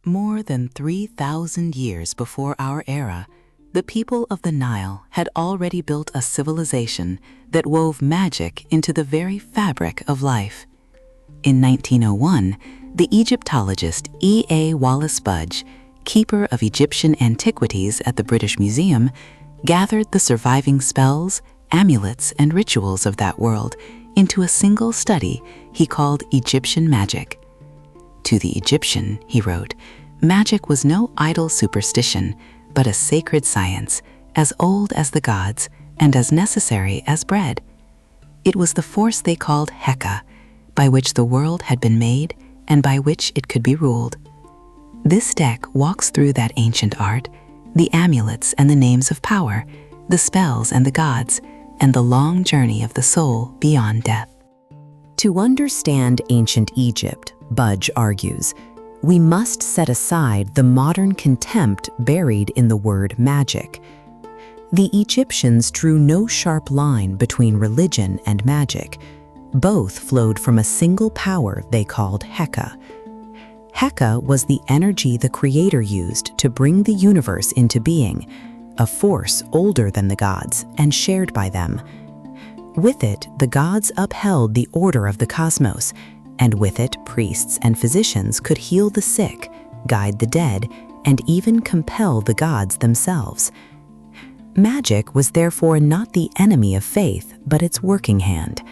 More than 3,000 years before our era, the people of the Nile had already built a civilization that wove magic into the very fabric of life. In 1901, the Egyptologist E.A. Wallis Budge, keeper of Egyptian antiquities at the British Museum, gathered the surviving spells, amulets, and rituals of that world into a single study he called Egyptian magic. To the Egyptian, he wrote, magic was no idle superstition, but a sacred science, as old as the gods and as necessary as bread. It was the force they called Heka, by which the world had been made and by which it could be ruled. This deck walks through that ancient art, the amulets and the names of power, the spells and the gods, and the long journey of the soul beyond death. To understand ancient Egypt, Budge argues, we must set aside the modern contempt buried in the word magic. The Egyptians drew no sharp line between religion and magic. Both flowed from a single power they called Heka. Heka was the energy the Creator used to bring the universe into being, a force older than the gods and shared by them. With it, the gods upheld the order of the cosmos, and with it, priests and physicians could heal the sick, guide the dead, and even compel the gods themselves. Magic was therefore not the enemy of faith, but its working hand.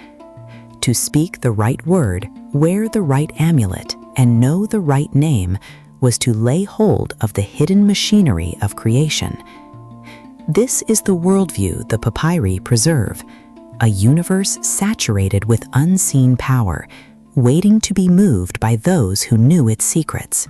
To speak the right word, wear the right amulet, and know the right name was to lay hold of the hidden machinery of creation. This is the worldview the papyri preserve, a universe saturated with unseen power, waiting to be moved by those who knew its secrets.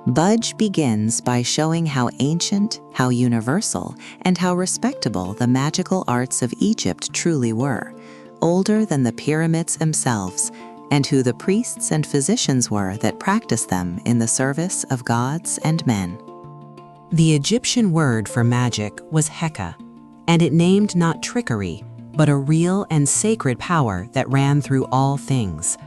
Budge begins by showing how ancient, how universal, and how respectable the magical arts of Egypt truly were, older than the pyramids themselves, and who the priests and physicians were that practiced them in the service of gods and men. The Egyptian word for magic was Heka, and it named not trickery, but a real and sacred power that ran through all things.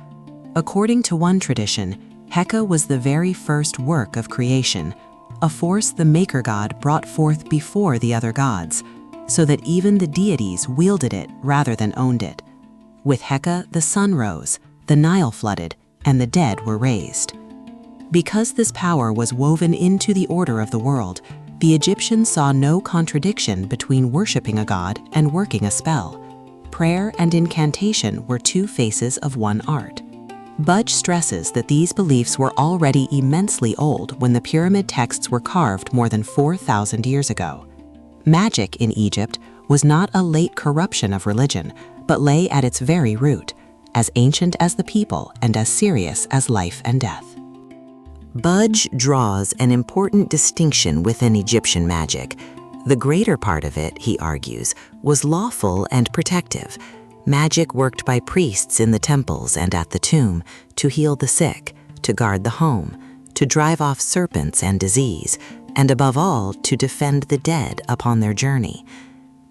According to one tradition, Heka was the very first work of creation, a force the maker god brought forth before the other gods, so that even the deities wielded it rather than owned it. With Heka, the sun rose, the Nile flooded, and the dead were raised. Because this power was woven into the order of the world, the Egyptians saw no contradiction between worshiping a god and working a spell. Prayer and incantation were two faces of one art. Budge stresses that these beliefs were already immensely old when the pyramid texts were carved more than 4,000 years ago. Magic in Egypt was not a late corruption of religion, but lay at its very root, as ancient as the people and as serious as life and death. Budge draws an important distinction within Egyptian magic. The greater part of it, he argues, was lawful and protective. Magic worked by priests in the temples and at the tomb to heal the sick, to guard the home, to drive off serpents and disease, and above all, to defend the dead upon their journey.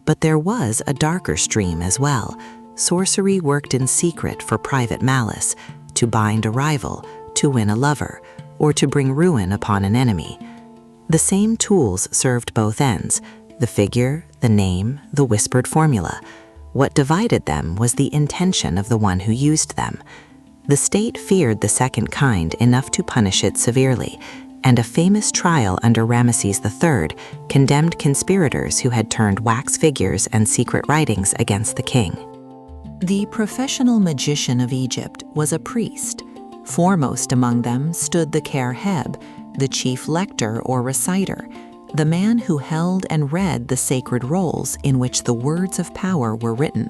But there was a darker stream as well. Sorcery worked in secret for private malice, to bind a rival, to win a lover, or to bring ruin upon an enemy. The same tools served both ends, the figure, the name, the whispered formula. What divided them was the intention of the one who used them. The state feared the second kind enough to punish it severely, and a famous trial under Ramesses III condemned conspirators who had turned wax figures and secret writings against the king. The professional magician of Egypt was a priest. Foremost among them stood the Kerheb, the chief lector or reciter, the man who held and read the sacred rolls in which the words of power were written.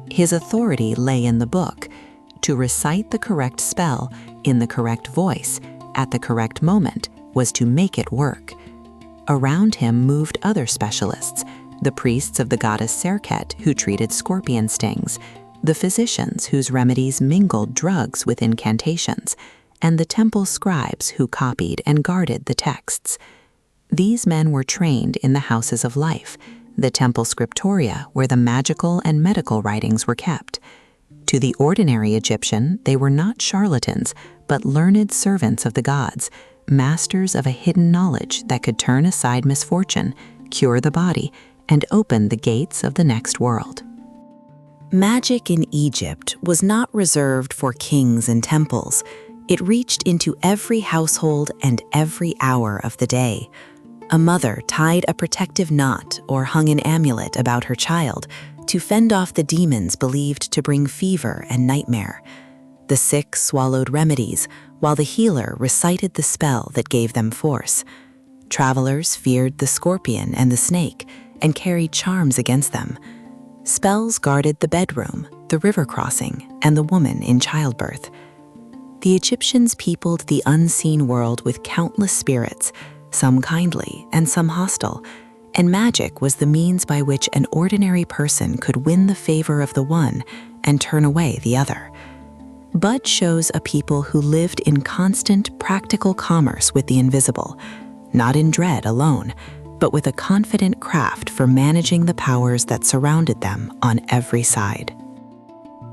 His authority lay in the book, to recite the correct spell in the correct voice at the correct moment was to make it work. Around him moved other specialists, the priests of the goddess Serket who treated scorpion stings, the physicians whose remedies mingled drugs with incantations, and the temple scribes who copied and guarded the texts. These men were trained in the houses of life, the temple scriptoria where the magical and medical writings were kept. To the ordinary Egyptian, they were not charlatans, but learned servants of the gods, masters of a hidden knowledge that could turn aside misfortune, cure the body, and open the gates of the next world. Magic in Egypt was not reserved for kings and temples. It reached into every household and every hour of the day. A mother tied a protective knot or hung an amulet about her child to fend off the demons believed to bring fever and nightmare. The sick swallowed remedies, while the healer recited the spell that gave them force. Travelers feared the scorpion and the snake and carried charms against them. Spells guarded the bedroom, the river crossing, and the woman in childbirth. The Egyptians peopled the unseen world with countless spirits, some kindly and some hostile, and magic was the means by which an ordinary person could win the favor of the one and turn away the other. Budge shows a people who lived in constant practical commerce with the invisible, not in dread alone, but with a confident craft for managing the powers that surrounded them on every side.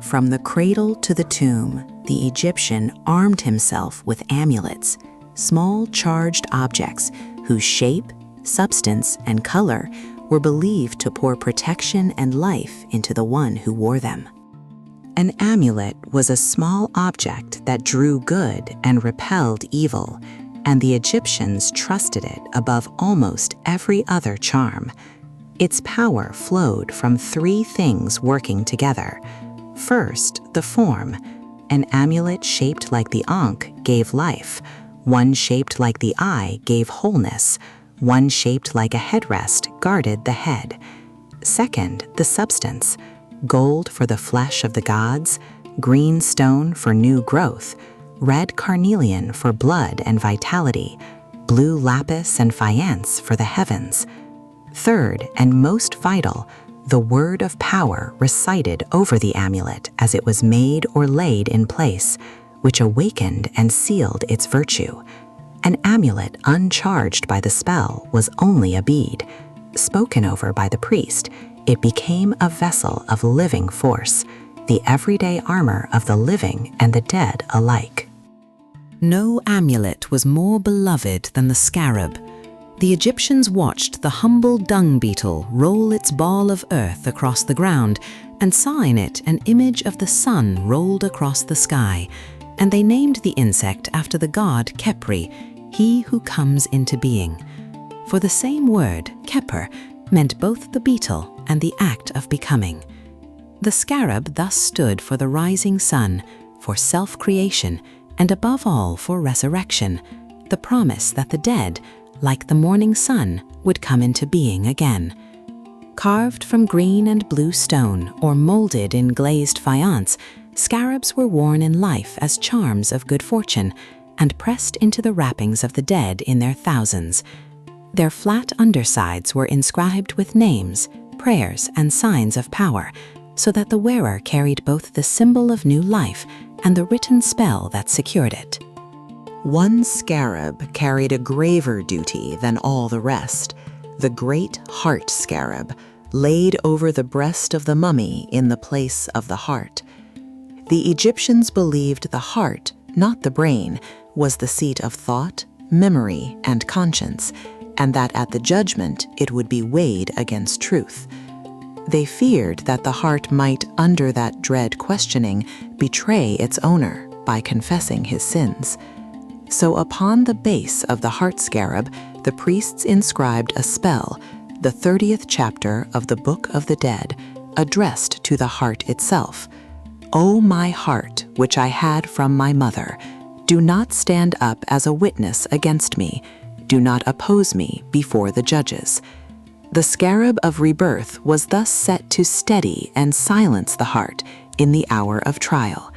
From the cradle to the tomb, the Egyptian armed himself with amulets, small charged objects whose shape, substance, and color were believed to pour protection and life into the one who wore them. An amulet was a small object that drew good and repelled evil, and the Egyptians trusted it above almost every other charm. Its power flowed from three things working together. First, the form. An amulet shaped like the ankh gave life. One shaped like the eye gave wholeness. One shaped like a headrest guarded the head. Second, the substance. Gold for the flesh of the gods, green stone for new growth, red carnelian for blood and vitality, blue lapis and faience for the heavens. Third, and most vital, the word of power recited over the amulet as it was made or laid in place, which awakened and sealed its virtue. An amulet uncharged by the spell was only a bead. Spoken over by the priest, it became a vessel of living force, the everyday armor of the living and the dead alike. No amulet was more beloved than the scarab. The Egyptians watched the humble dung beetle roll its ball of earth across the ground and saw in it an image of the sun rolled across the sky, and they named the insect after the god Khepri, he who comes into being. For the same word, Khepr, meant both the beetle and the act of becoming. The scarab thus stood for the rising sun, for self-creation, and above all for resurrection, the promise that the dead, like the morning sun, would come into being again. Carved from green and blue stone or molded in glazed faience, scarabs were worn in life as charms of good fortune and pressed into the wrappings of the dead in their thousands. Their flat undersides were inscribed with names, prayers, and signs of power, so that the wearer carried both the symbol of new life and the written spell that secured it. One scarab carried a graver duty than all the rest, the great heart scarab, laid over the breast of the mummy in the place of the heart. The Egyptians believed the heart, not the brain, was the seat of thought, memory, and conscience, and that at the judgment it would be weighed against truth. They feared that the heart might, under that dread questioning, betray its owner by confessing his sins. So upon the base of the heart scarab, the priests inscribed a spell, the 30th chapter of the Book of the Dead, addressed to the heart itself. O my heart, which I had from my mother, do not stand up as a witness against me. Do not oppose me before the judges. The Scarab of Rebirth was thus set to steady and silence the heart in the hour of trial.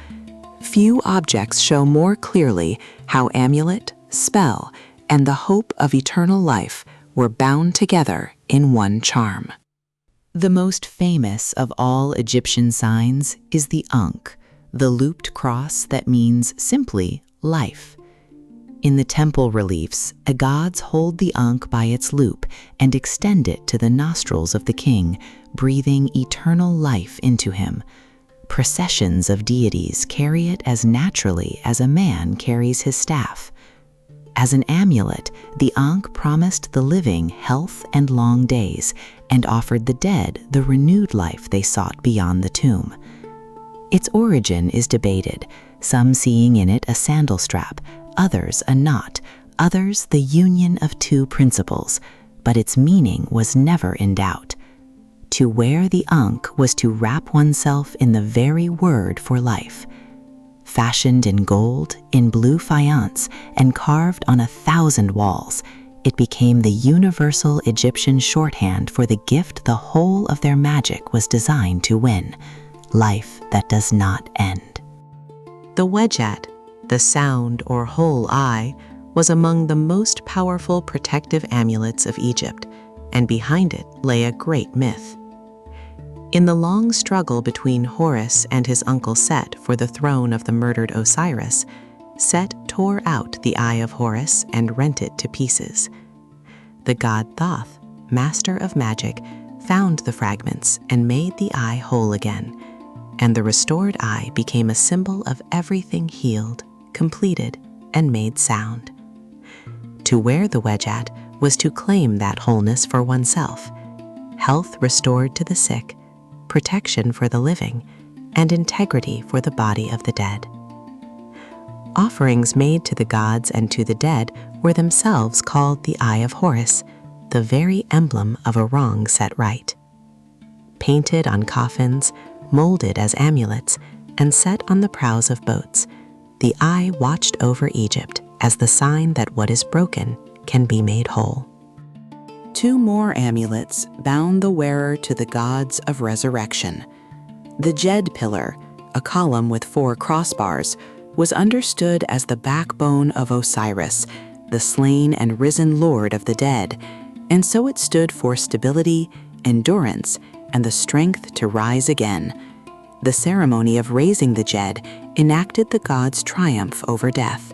Few objects show more clearly how amulet, spell, and the hope of eternal life were bound together in one charm. The most famous of all Egyptian signs is the ankh, the looped cross that means simply life. In the temple reliefs, gods hold the ankh by its loop and extend it to the nostrils of the king, breathing eternal life into him. Processions of deities carry it as naturally as a man carries his staff. As an amulet, the ankh promised the living health and long days and offered the dead the renewed life they sought beyond the tomb. Its origin is debated, some seeing in it a sandal strap, others a knot, others the union of two principles, but its meaning was never in doubt. To wear the ankh was to wrap oneself in the very word for life. Fashioned in gold, in blue faience, and carved on 1,000 walls, it became the universal Egyptian shorthand for the gift the whole of their magic was designed to win: life that does not end. The wedjat, the sound or whole eye, was among the most powerful protective amulets of Egypt, and behind it lay a great myth. In the long struggle between Horus and his uncle Set for the throne of the murdered Osiris, Set tore out the Eye of Horus and rent it to pieces. The god Thoth, master of magic, found the fragments and made the eye whole again, and the restored eye became a symbol of everything healed, completed, and made sound. To wear the wedjat was to claim that wholeness for oneself, health restored to the sick, protection for the living, and integrity for the body of the dead. Offerings made to the gods and to the dead were themselves called the Eye of Horus, the very emblem of a wrong set right. Painted on coffins, molded as amulets, and set on the prows of boats, the eye watched over Egypt as the sign that what is broken can be made whole. 2 more amulets bound the wearer to the gods of resurrection. The Djed pillar, a column with 4 crossbars, was understood as the backbone of Osiris, the slain and risen lord of the dead, and so it stood for stability, endurance, and the strength to rise again. The ceremony of raising the Djed enacted the god's triumph over death.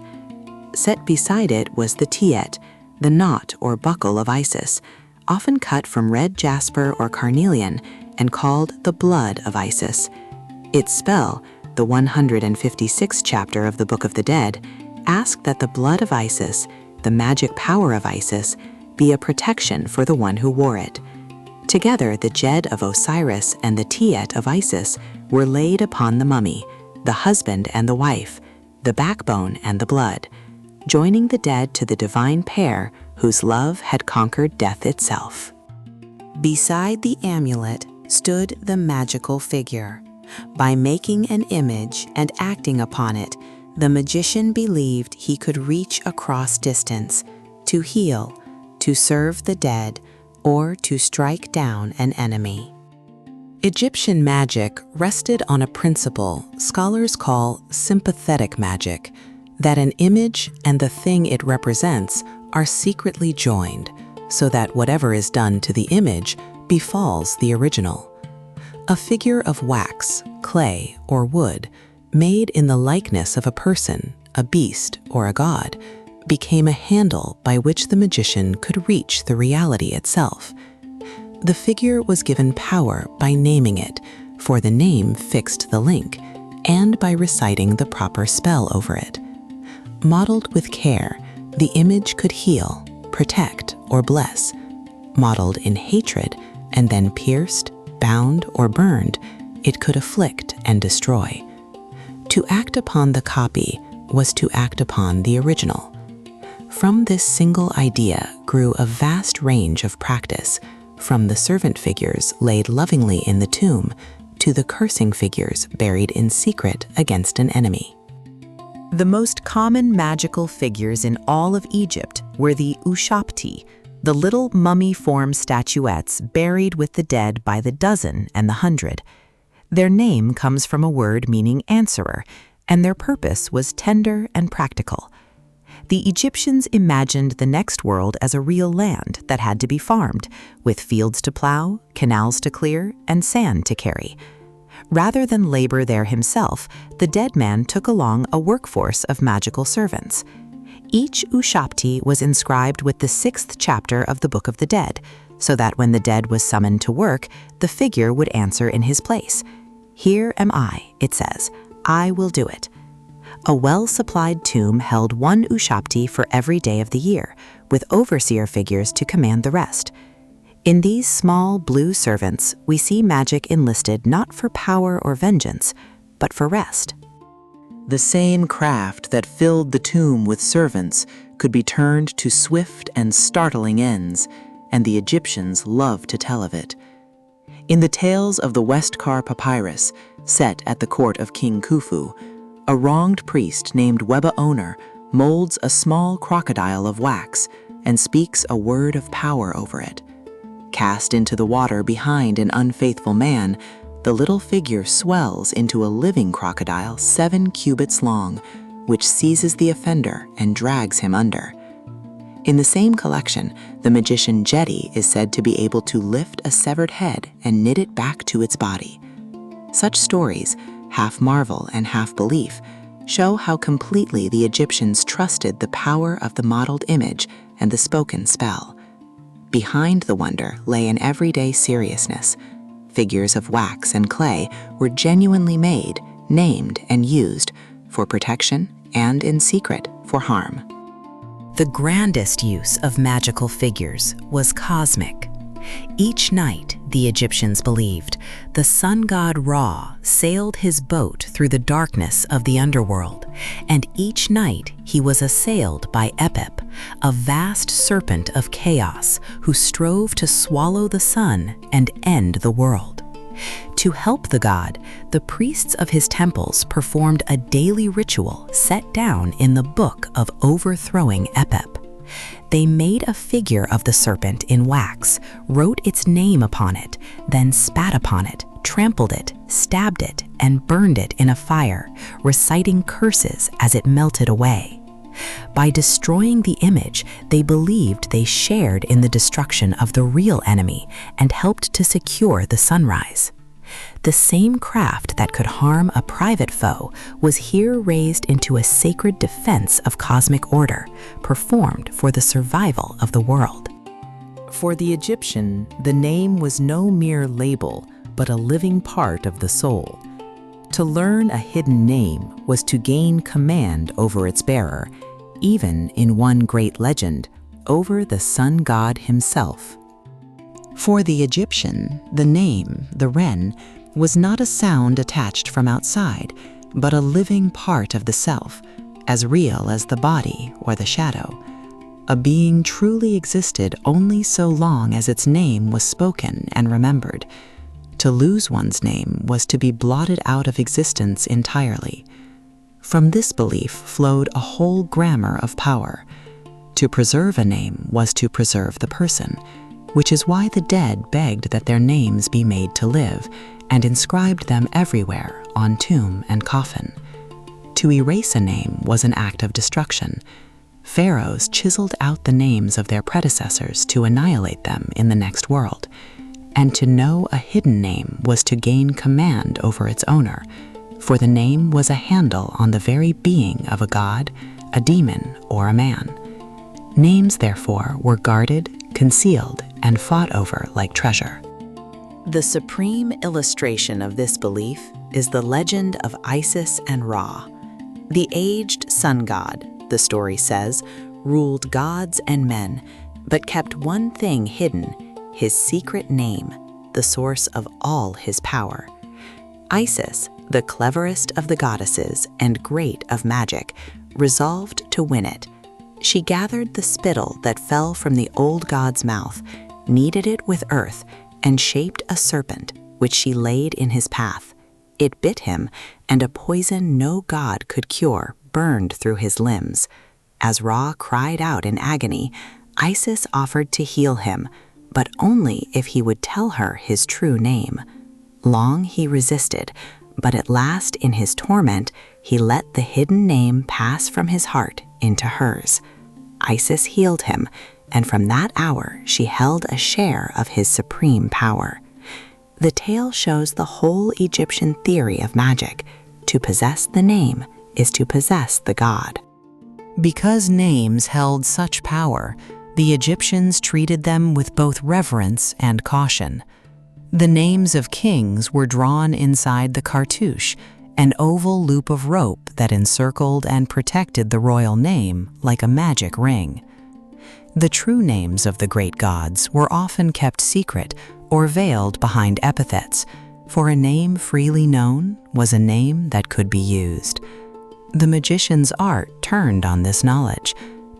Set beside it was the Tiet, the knot or buckle of Isis, often cut from red jasper or carnelian and called the blood of Isis. Its spell, the 156th chapter of the Book of the Dead, asked that the blood of Isis, the magic power of Isis, be a protection for the one who wore it. Together, the Djed of Osiris and the Tiet of Isis were laid upon the mummy, the husband and the wife, the backbone and the blood, joining the dead to the divine pair whose love had conquered death itself. Beside the amulet stood the magical figure. By making an image and acting upon it, the magician believed he could reach across distance, to heal, to serve the dead, or to strike down an enemy. Egyptian magic rested on a principle scholars call sympathetic magic, that an image and the thing it represents are secretly joined, so that whatever is done to the image befalls the original. A figure of wax, clay, or wood, made in the likeness of a person, a beast, or a god, became a handle by which the magician could reach the reality itself. The figure was given power by naming it, for the name fixed the link, and by reciting the proper spell over it. Modeled with care, the image could heal, protect, or bless. Modeled in hatred, and then pierced, bound, or burned, it could afflict and destroy. To act upon the copy was to act upon the original. From this single idea grew a vast range of practice, from the servant figures laid lovingly in the tomb to the cursing figures buried in secret against an enemy. The most common magical figures in all of Egypt were the Ushapti, the little mummy-form statuettes buried with the dead by the dozen and the 100. Their name comes from a word meaning answerer, and their purpose was tender and practical. The Egyptians imagined the next world as a real land that had to be farmed, with fields to plow, canals to clear, and sand to carry. Rather than labor there himself, the dead man took along a workforce of magical servants. Each Ushapti was inscribed with the 6th chapter of the Book of the Dead, so that when the dead was summoned to work, the figure would answer in his place. "Here am I," it says, "I will do it." A well-supplied tomb held one Ushapti for every day of the year, with overseer figures to command the rest. In these small blue servants, we see magic enlisted not for power or vengeance, but for rest. The same craft that filled the tomb with servants could be turned to swift and startling ends, and the Egyptians loved to tell of it. In the tales of the Westcar Papyrus, set at the court of King Khufu, a wronged priest named Weba Owner molds a small crocodile of wax and speaks a word of power over it. Cast into the water behind an unfaithful man, the little figure swells into a living crocodile 7 cubits long, which seizes the offender and drags him under. In the same collection, the magician Jeti is said to be able to lift a severed head and knit it back to its body. Such stories, half marvel and half belief, show how completely the Egyptians trusted the power of the modeled image and the spoken spell. Behind the wonder lay an everyday seriousness. Figures of wax and clay were genuinely made, named, and used for protection and in secret for harm. The grandest use of magical figures was cosmic. Each night, the Egyptians believed, the sun god Ra sailed his boat through the darkness of the underworld, and each night he was assailed by Epep, a vast serpent of chaos who strove to swallow the sun and end the world. To help the god, the priests of his temples performed a daily ritual set down in the Book of Overthrowing Epep. They made a figure of the serpent in wax, wrote its name upon it, then spat upon it, trampled it, stabbed it, and burned it in a fire, reciting curses as it melted away. By destroying the image, they believed they shared in the destruction of the real enemy and helped to secure the sunrise. The same craft that could harm a private foe was here raised into a sacred defense of cosmic order, performed for the survival of the world. For the Egyptian, the name was no mere label, but a living part of the soul. To learn a hidden name was to gain command over its bearer, even in one great legend, over the sun god himself. For the Egyptian, the name, the Ren, was not a sound attached from outside, but a living part of the self, as real as the body or the shadow. A being truly existed only so long as its name was spoken and remembered. To lose one's name was to be blotted out of existence entirely. From this belief flowed a whole grammar of power. To preserve a name was to preserve the person, which is why the dead begged that their names be made to live, and inscribed them everywhere on tomb and coffin. To erase a name was an act of destruction. Pharaohs chiseled out the names of their predecessors to annihilate them in the next world. And to know a hidden name was to gain command over its owner, for the name was a handle on the very being of a god, a demon, or a man. Names, therefore, were guarded, concealed, and fought over like treasure. The supreme illustration of this belief is the legend of Isis and Ra. The aged sun god, the story says, ruled gods and men, but kept one thing hidden, his secret name, the source of all his power. Isis, the cleverest of the goddesses and great of magic, resolved to win it. She gathered the spittle that fell from the old god's mouth, kneaded it with earth, and shaped a serpent, which she laid in his path. It bit him, and a poison no god could cure burned through his limbs. As Ra cried out in agony, Isis offered to heal him, but only if he would tell her his true name. Long he resisted, but at last in his torment, he let the hidden name pass from his heart into hers. Isis healed him, and from that hour she held a share of his supreme power. The tale shows the whole Egyptian theory of magic. To possess the name is to possess the god. Because names held such power, the Egyptians treated them with both reverence and caution. The names of kings were drawn inside the cartouche, an oval loop of rope that encircled and protected the royal name like a magic ring. The true names of the great gods were often kept secret or veiled behind epithets, for a name freely known was a name that could be used. The magician's art turned on this knowledge.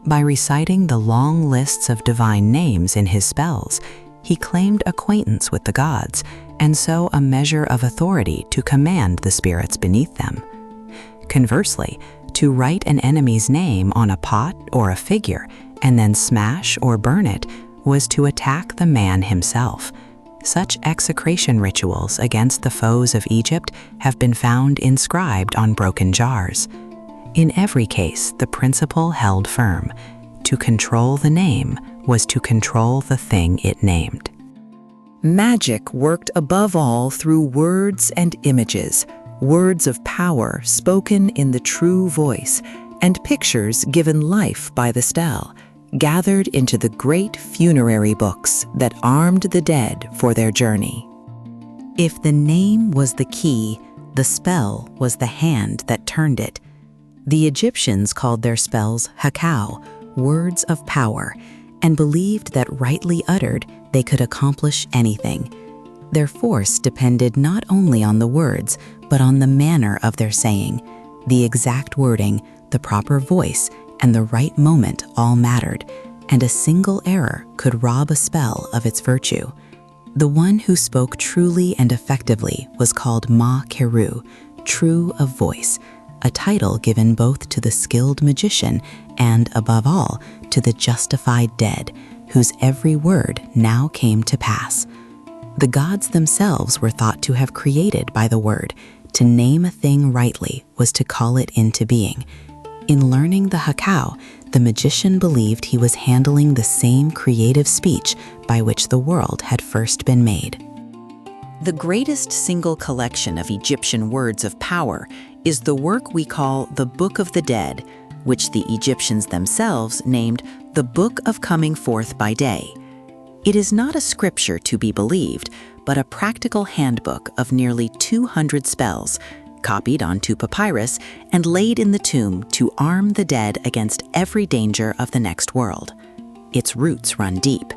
By reciting the long lists of divine names in his spells, he claimed acquaintance with the gods, and so a measure of authority to command the spirits beneath them. Conversely, to write an enemy's name on a pot or a figure and then smash or burn it was to attack the man himself. Such execration rituals against the foes of Egypt have been found inscribed on broken jars. In every case, the principle held firm. To control the name was to control the thing it named. Magic worked above all through words and images, words of power spoken in the true voice, and pictures given life by the stele, gathered into the great funerary books that armed the dead for their journey. If the name was the key, the spell was the hand that turned it. The Egyptians called their spells Heka, words of power, and believed that rightly uttered, they could accomplish anything. Their force depended not only on the words, but on the manner of their saying. The exact wording, the proper voice, and the right moment all mattered, and a single error could rob a spell of its virtue. The one who spoke truly and effectively was called Ma Keru, true of voice, a title given both to the skilled magician and, above all, to the justified dead, whose every word now came to pass. The gods themselves were thought to have created by the word. To name a thing rightly was to call it into being. In learning the Heka, the magician believed he was handling the same creative speech by which the world had first been made. The greatest single collection of Egyptian words of power is the work we call the Book of the Dead, which the Egyptians themselves named the Book of Coming Forth by Day. It is not a scripture to be believed, but a practical handbook of nearly 200 spells, copied onto papyrus and laid in the tomb to arm the dead against every danger of the next world. Its roots run deep.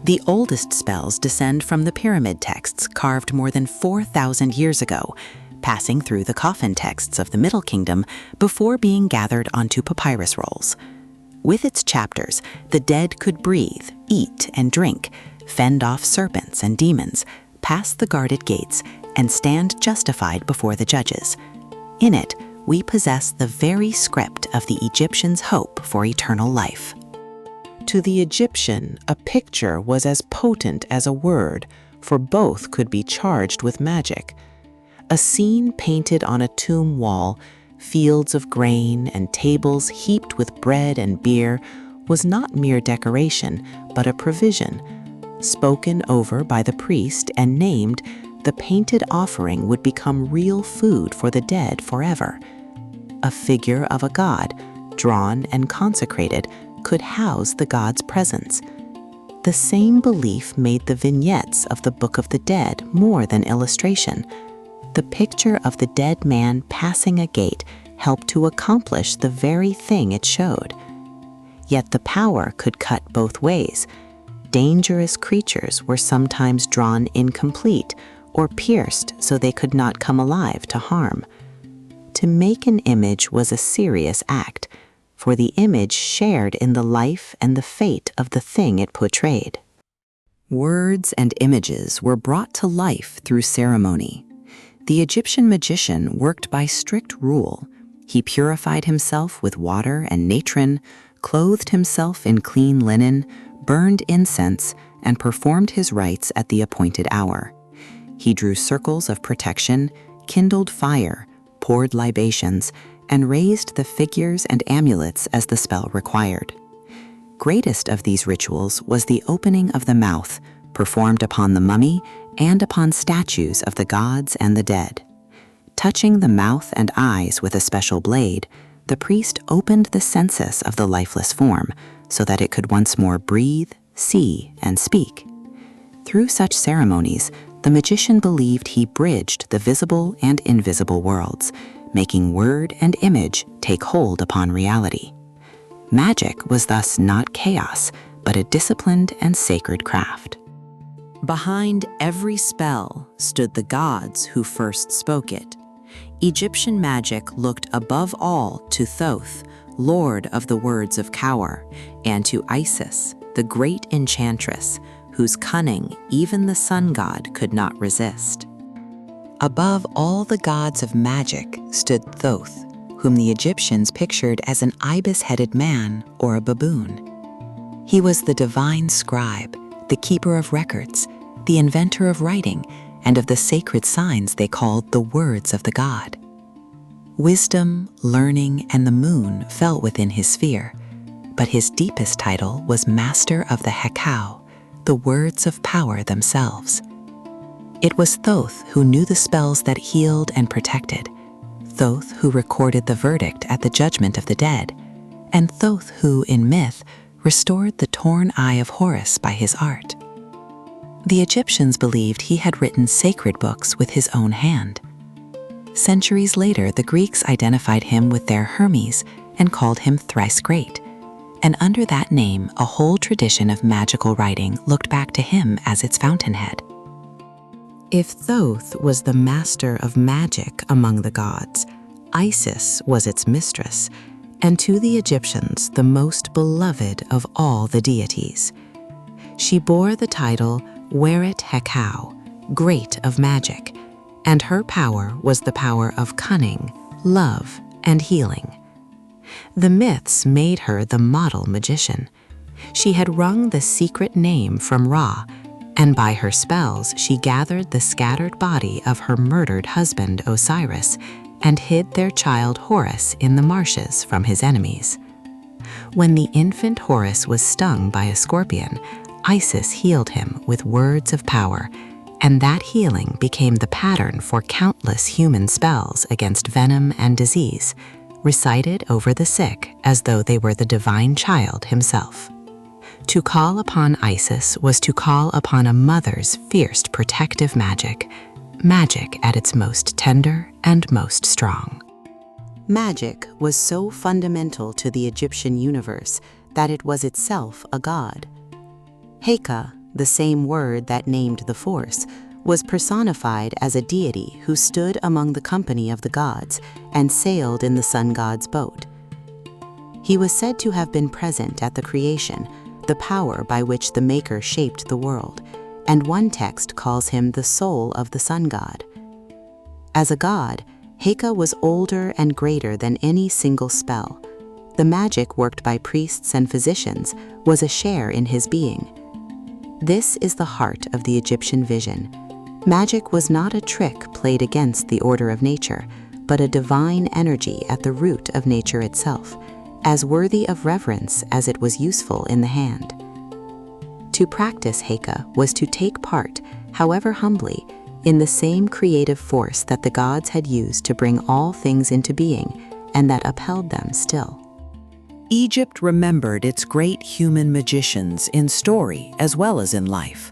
The oldest spells descend from the pyramid texts carved more than 4,000 years ago, passing through the coffin texts of the Middle Kingdom before being gathered onto papyrus rolls. With its chapters, the dead could breathe, eat, and drink, fend off serpents and demons, pass the guarded gates, and stand justified before the judges. In it, we possess the very script of the Egyptians' hope for eternal life. To the Egyptian, a picture was as potent as a word, for both could be charged with magic. A scene painted on a tomb wall, fields of grain and tables heaped with bread and beer, was not mere decoration, but a provision. Spoken over by the priest and named, the painted offering would become real food for the dead forever. A figure of a god, drawn and consecrated, could house the god's presence. The same belief made the vignettes of the Book of the Dead more than illustration. The picture of the dead man passing a gate helped to accomplish the very thing it showed. Yet the power could cut both ways. Dangerous creatures were sometimes drawn incomplete or pierced so they could not come alive to harm. To make an image was a serious act, for the image shared in the life and the fate of the thing it portrayed. Words and images were brought to life through ceremony. The Egyptian magician worked by strict rule. He purified himself with water and natron, clothed himself in clean linen, burned incense, and performed his rites at the appointed hour. He drew circles of protection, kindled fire, poured libations, and raised the figures and amulets as the spell required. Greatest of these rituals was the opening of the mouth, performed upon the mummy and upon statues of the gods and the dead. Touching the mouth and eyes with a special blade, the priest opened the census of the lifeless form so that it could once more breathe, see, and speak. Through such ceremonies, the magician believed he bridged the visible and invisible worlds, making word and image take hold upon reality. Magic was thus not chaos, but a disciplined and sacred craft. Behind every spell stood the gods who first spoke it. Egyptian magic looked above all to Thoth, lord of the words of Kaur, and to Isis, the great enchantress, whose cunning even the sun god could not resist. Above all the gods of magic stood Thoth, whom the Egyptians pictured as an ibis-headed man or a baboon. He was the divine scribe, the keeper of records, the inventor of writing, and of the sacred signs they called the words of the god. Wisdom, learning, and the moon fell within his sphere, but his deepest title was Master of the Heka, the words of power themselves. It was Thoth who knew the spells that healed and protected, Thoth who recorded the verdict at the judgment of the dead, and Thoth who, in myth, restored the torn Eye of Horus by his art. The Egyptians believed he had written sacred books with his own hand. Centuries later, the Greeks identified him with their Hermes and called him thrice great, and under that name, a whole tradition of magical writing looked back to him as its fountainhead. If Thoth was the master of magic among the gods, Isis was its mistress, and to the Egyptians the most beloved of all the deities. She bore the title Weret Hekau, Great of Magic, and her power was the power of cunning, love, and healing. The myths made her the model magician. She had wrung the secret name from Ra, and by her spells she gathered the scattered body of her murdered husband Osiris and hid their child Horus in the marshes from his enemies. When the infant Horus was stung by a scorpion, Isis healed him with words of power, and that healing became the pattern for countless human spells against venom and disease, recited over the sick as though they were the divine child himself. To call upon Isis was to call upon a mother's fierce protective magic, magic at its most tender and most strong. Magic was so fundamental to the Egyptian universe that it was itself a god. Heka, the same word that named the force, was personified as a deity who stood among the company of the gods and sailed in the sun god's boat. He was said to have been present at the creation, the power by which the Maker shaped the world, and one text calls him the soul of the sun god. As a god, Heka was older and greater than any single spell. The magic worked by priests and physicians was a share in his being. This is the heart of the Egyptian vision. Magic was not a trick played against the order of nature, but a divine energy at the root of nature itself, as worthy of reverence as it was useful in the hand. To practice Heka was to take part, however humbly, in the same creative force that the gods had used to bring all things into being and that upheld them still. Egypt remembered its great human magicians in story as well as in life.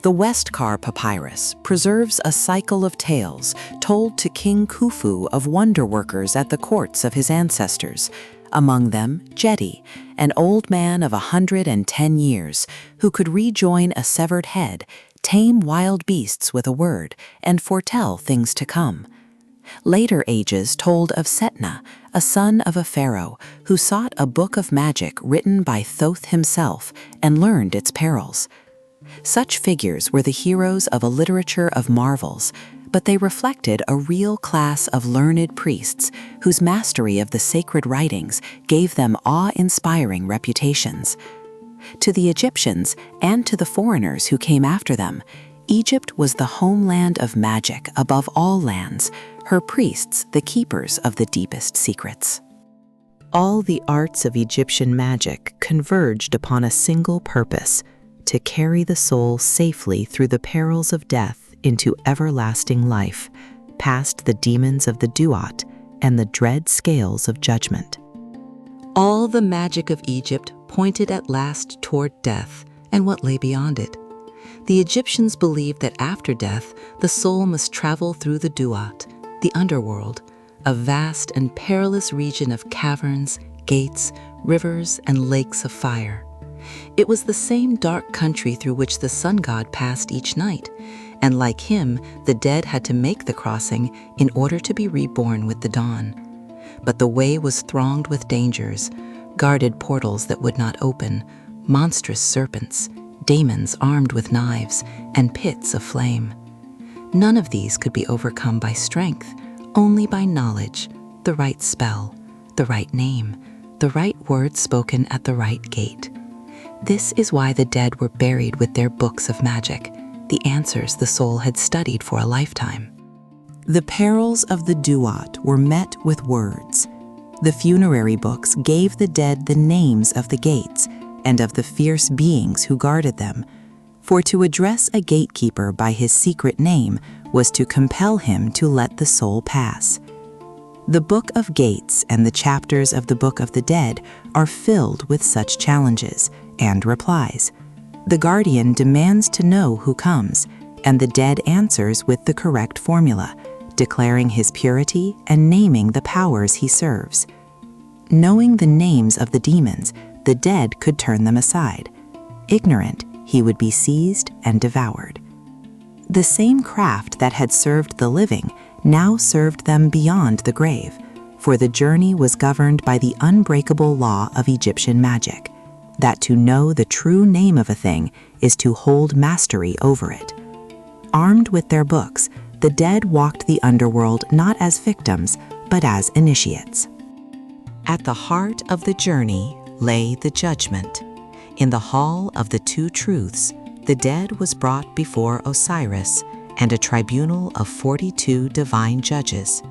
The Westcar papyrus preserves a cycle of tales told to King Khufu of wonder workers at the courts of his ancestors, among them Jedi, an old man of 110 years who could rejoin a severed head, tame wild beasts with a word, and foretell things to come. Later ages told of Setna, a son of a pharaoh who sought a book of magic written by Thoth himself and learned its perils. Such figures were the heroes of a literature of marvels, but they reflected a real class of learned priests whose mastery of the sacred writings gave them awe-inspiring reputations. To the Egyptians and to the foreigners who came after them, Egypt was the homeland of magic above all lands, her priests the keepers of the deepest secrets. All the arts of Egyptian magic converged upon a single purpose: to carry the soul safely through the perils of death into everlasting life, past the demons of the Duat and the dread scales of judgment. All the magic of Egypt pointed at last toward death and what lay beyond it. The Egyptians believed that after death, the soul must travel through the Duat, the underworld, a vast and perilous region of caverns, gates, rivers, and lakes of fire. It was the same dark country through which the sun god passed each night, and like him, the dead had to make the crossing in order to be reborn with the dawn. But the way was thronged with dangers, guarded portals that would not open, monstrous serpents, demons armed with knives, and pits of flame. None of these could be overcome by strength, only by knowledge, the right spell, the right name, the right word spoken at the right gate. This is why the dead were buried with their books of magic, the answers the soul had studied for a lifetime. The perils of the Duat were met with words. The funerary books gave the dead the names of the gates and of the fierce beings who guarded them, for to address a gatekeeper by his secret name was to compel him to let the soul pass. The Book of Gates and the chapters of the Book of the Dead are filled with such challenges and replies. The guardian demands to know who comes, and the dead answers with the correct formula, declaring his purity and naming the powers he serves. Knowing the names of the demons, the dead could turn them aside. Ignorant, he would be seized and devoured. The same craft that had served the living now served them beyond the grave, for the journey was governed by the unbreakable law of Egyptian magic, that to know the true name of a thing is to hold mastery over it. Armed with their books, the dead walked the underworld not as victims, but as initiates. At the heart of the journey lay the judgment. In the Hall of the Two Truths, the dead was brought before Osiris and a tribunal of 42 divine judges,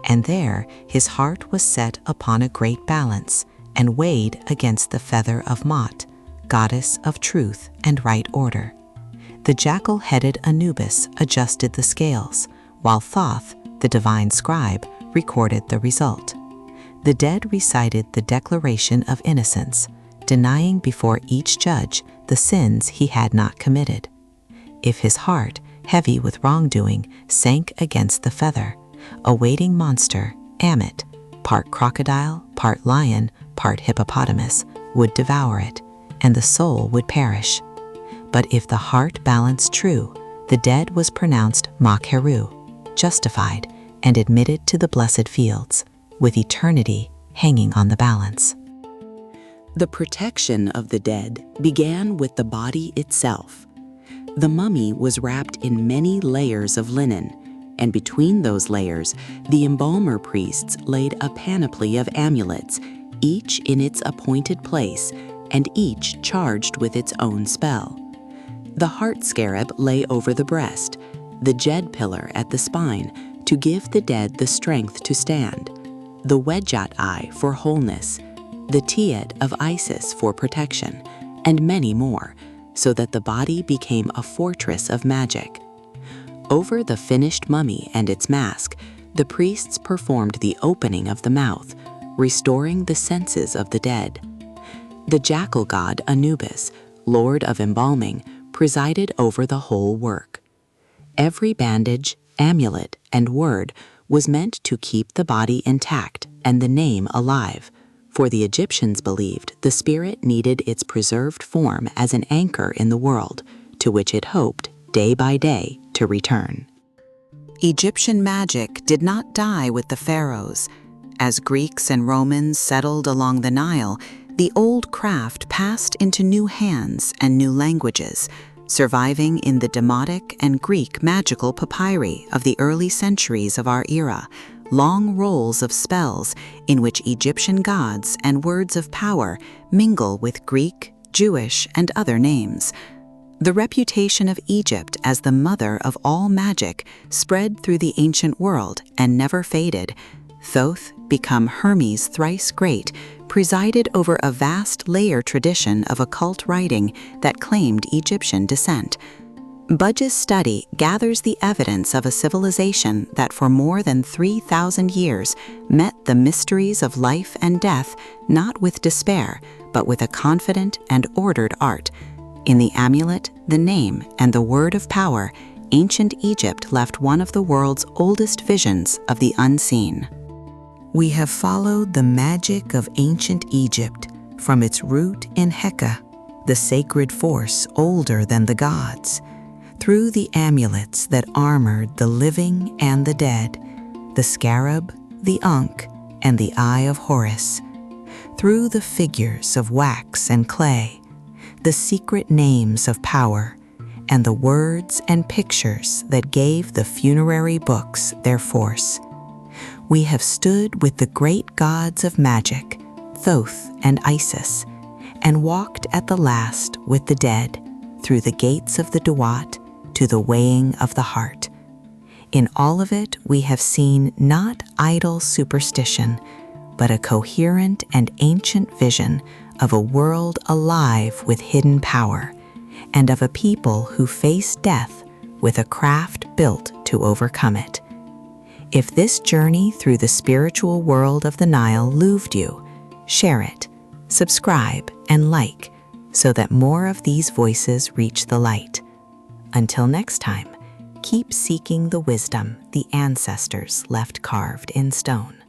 and there his heart was set upon a great balance and weighed against the feather of Mot, goddess of truth and right order. The jackal-headed Anubis adjusted the scales, while Thoth, the divine scribe, recorded the result. The dead recited the Declaration of Innocence, denying before each judge the sins he had not committed. If his heart, heavy with wrongdoing, sank against the feather, a waiting monster, Ammit, part crocodile, part lion, part hippopotamus, would devour it, and the soul would perish. But if the heart balanced true, the dead was pronounced Makheru, justified, and admitted to the blessed fields, with eternity hanging on the balance. The protection of the dead began with the body itself. The mummy was wrapped in many layers of linen, and between those layers, the embalmer priests laid a panoply of amulets, each in its appointed place, and each charged with its own spell. The heart scarab lay over the breast, the Jed pillar at the spine, to give the dead the strength to stand, the Wedjat eye for wholeness, the Tiet of Isis for protection, and many more, so that the body became a fortress of magic. Over the finished mummy and its mask, the priests performed the opening of the mouth, restoring the senses of the dead. The jackal god Anubis, lord of embalming, presided over the whole work. Every bandage, amulet, and word was meant to keep the body intact and the name alive, for the Egyptians believed the spirit needed its preserved form as an anchor in the world, to which it hoped, day by day, to return. Egyptian magic did not die with the pharaohs. As Greeks and Romans settled along the Nile, the old craft passed into new hands and new languages, surviving in the Demotic and Greek magical papyri of the early centuries of our era, long rolls of spells in which Egyptian gods and words of power mingle with Greek, Jewish, and other names. The reputation of Egypt as the mother of all magic spread through the ancient world and never faded. Thoth, become Hermes thrice great, presided over a vast layer tradition of occult writing that claimed Egyptian descent. Budge's study gathers the evidence of a civilization that for more than 3,000 years met the mysteries of life and death not with despair, but with a confident and ordered art. In the amulet, the name, and the word of power, ancient Egypt left one of the world's oldest visions of the unseen. We have followed the magic of ancient Egypt from its root in Heka, the sacred force older than the gods, through the amulets that armored the living and the dead, the scarab, the ankh, and the Eye of Horus, through the figures of wax and clay, the secret names of power, and the words and pictures that gave the funerary books their force. We have stood with the great gods of magic, Thoth and Isis, and walked at the last with the dead through the gates of the Duat to the weighing of the heart. In all of it, we have seen not idle superstition, but a coherent and ancient vision of a world alive with hidden power, and of a people who face death with a craft built to overcome it. If this journey through the spiritual world of the Nile moved you, share it, subscribe, and like so that more of these voices reach the light. Until next time, keep seeking the wisdom the ancestors left carved in stone.